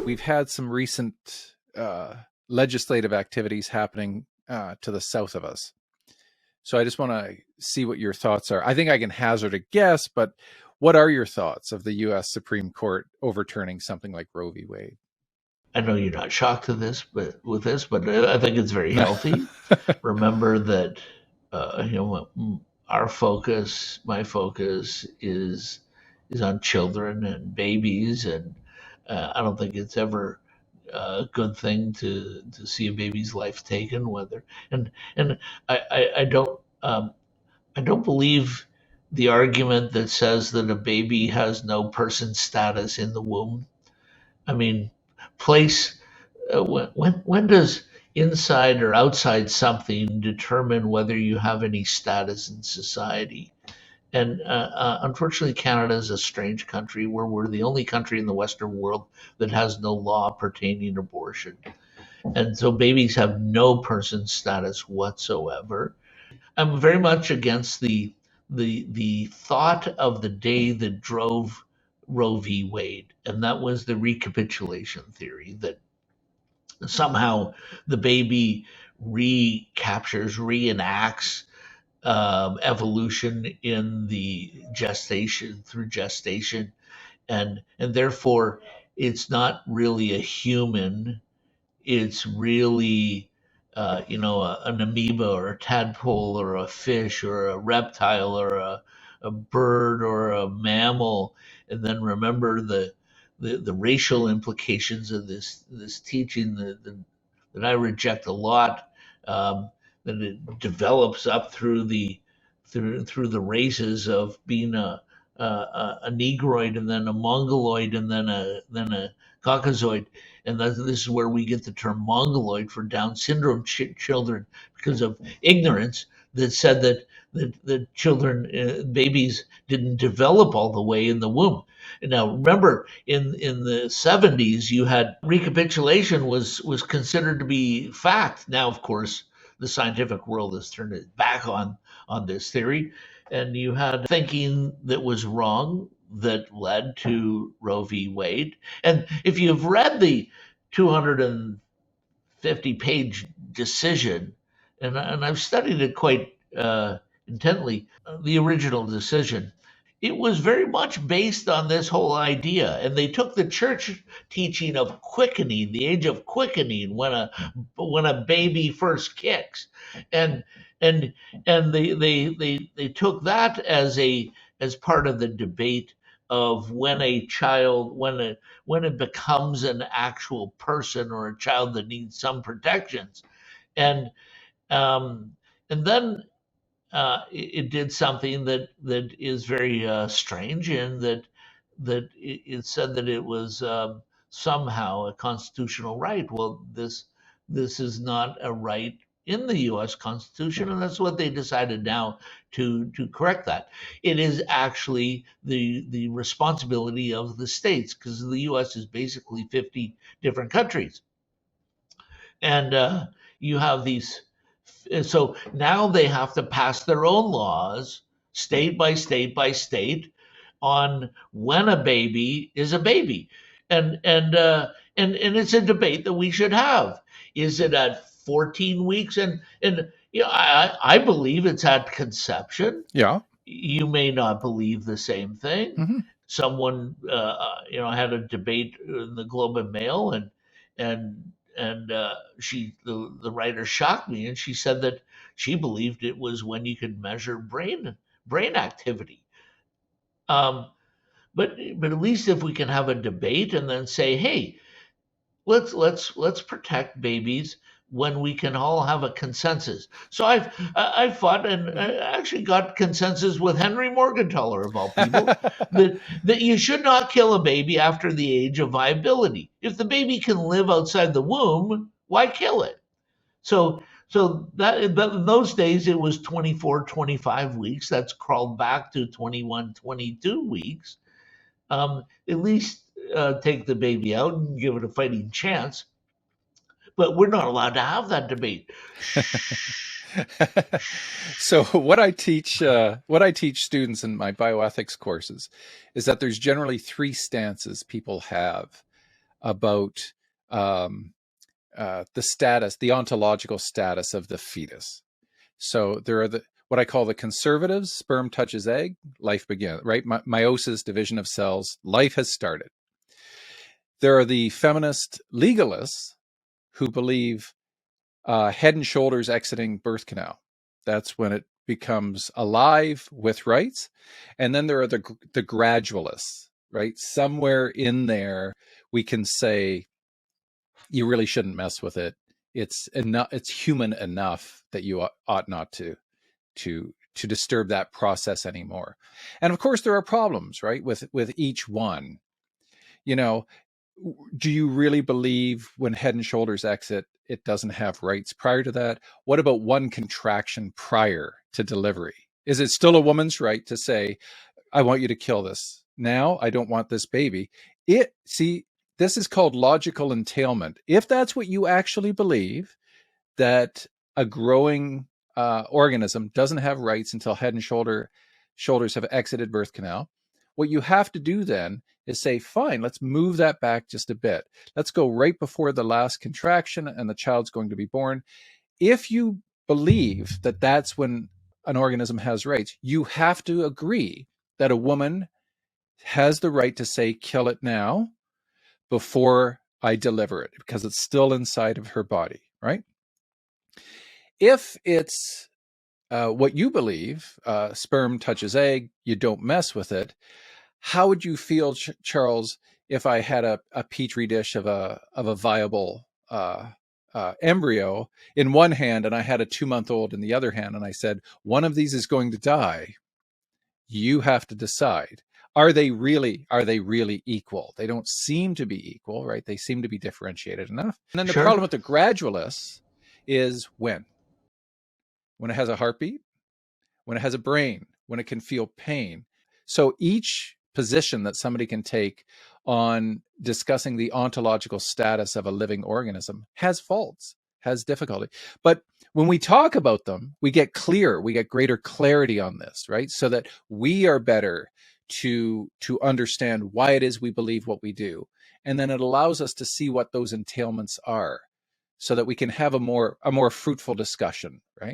we've had some recent legislative activities happening to the south of us. So I just want to see what your thoughts are. I think I can hazard a guess, but what are your thoughts of the U.S. Supreme Court overturning something like Roe v. Wade? I know you're not shocked to this, but I think it's very healthy. Remember that our focus, my focus, is on children and babies, and I don't think it's ever a good thing to see a baby's life taken. And I don't believe the argument that says that a baby has no person status in the womb. I mean, place when does inside or outside something determine whether you have any status in society? And unfortunately, Canada is a strange country where we're the only country in the Western world that has no law pertaining to abortion. And so babies have no person status whatsoever. I'm very much against the thought of the day that drove Roe v. Wade, and that was the recapitulation theory that somehow the baby reenacts evolution in the through gestation, and therefore it's not really a human. It's really an amoeba or a tadpole or a fish or a reptile or a bird or a mammal. And then remember the racial implications of this teaching that I reject a lot. That it develops up through the races of being a negroid and then a mongoloid and then a caucasoid. And this is where we get the term mongoloid for Down syndrome children, because of ignorance that said that the children, babies, didn't develop all the way in the womb. And now, remember, in the 70s, you had recapitulation was considered to be fact. Now, of course, the scientific world has turned its back on this theory, and you had thinking that was wrong that led to Roe v. Wade. And if you've read the 250-page decision, and I've studied it quite intently, the original decision, it was very much based on this whole idea. And they took the church teaching of quickening, the age of quickening, when a baby first kicks, and they took that as part of the debate of when a child, when it becomes an actual person or a child that needs some protections. And then it did something that is very strange, in that it said that it was somehow a constitutional right. Well, this is not a right in the U.S. Constitution, and that's what they decided now to correct that. It is actually the responsibility of the states, because the U.S. is basically 50 different countries, and you have these. So now they have to pass their own laws, state by state by state, on when a baby is a baby, and it's a debate that we should have. Is it at 14 weeks? And I believe it's at conception. Yeah. You may not believe the same thing. Mm-hmm. Someone had a debate in the Globe and Mail, and the writer shocked me, and she said that she believed it was when you could measure brain activity. But at least if we can have a debate and then say, hey, let's protect babies when we can all have a consensus. So I fought and I actually got consensus with Henry Morgentaler, of all people, that you should not kill a baby after the age of viability. If the baby can live outside the womb, why kill it? So that in those days it was 24, 25 weeks. That's crawled back to 21, 22 weeks. At least take the baby out and give it a fighting chance. But we're not allowed to have that debate. So what I teach students in my bioethics courses is that there's generally three stances people have about the status, the ontological status of the fetus. So there are what I call the conservatives: sperm touches egg, life begins, right? Meiosis, division of cells, life has started. There are the feminist legalists who believe head and shoulders exiting birth canal. That's when it becomes alive with rights. And then there are the gradualists, right? Somewhere in there, we can say you really shouldn't mess with it. It's enough. It's human enough that you ought not to disturb that process anymore. And of course, there are problems, right, with each one. You know, do you really believe when head and shoulders exit, it doesn't have rights prior to that? What about one contraction prior to delivery? Is it still a woman's right to say, I want you to kill this now? I don't want this baby. This is called logical entailment. If that's what you actually believe, that a growing organism doesn't have rights until head and shoulders have exited birth canal, what you have to do then is say, fine, let's move that back just a bit. Let's go right before the last contraction and the child's going to be born. If you believe that that's when an organism has rights, you have to agree that a woman has the right to say, kill it now before I deliver it, because it's still inside of her body, right? If it's what you believe, sperm touches egg, you don't mess with it. How would you feel, Charles, if I had a petri dish of a viable embryo in one hand and I had a 2-month-old in the other hand, and I said, one of these is going to die. You have to decide. Are they really equal? They don't seem to be equal, right? They seem to be differentiated enough. And then the problem with the gradualists is when it has a heartbeat, when it has a brain, when it can feel pain. So each position that somebody can take on discussing the ontological status of a living organism has faults, has difficulty. But when we talk about them, we get greater clarity on this, right? So that we are better to understand why it is we believe what we do. And then it allows us to see what those entailments are, so that we can have a more fruitful discussion, right?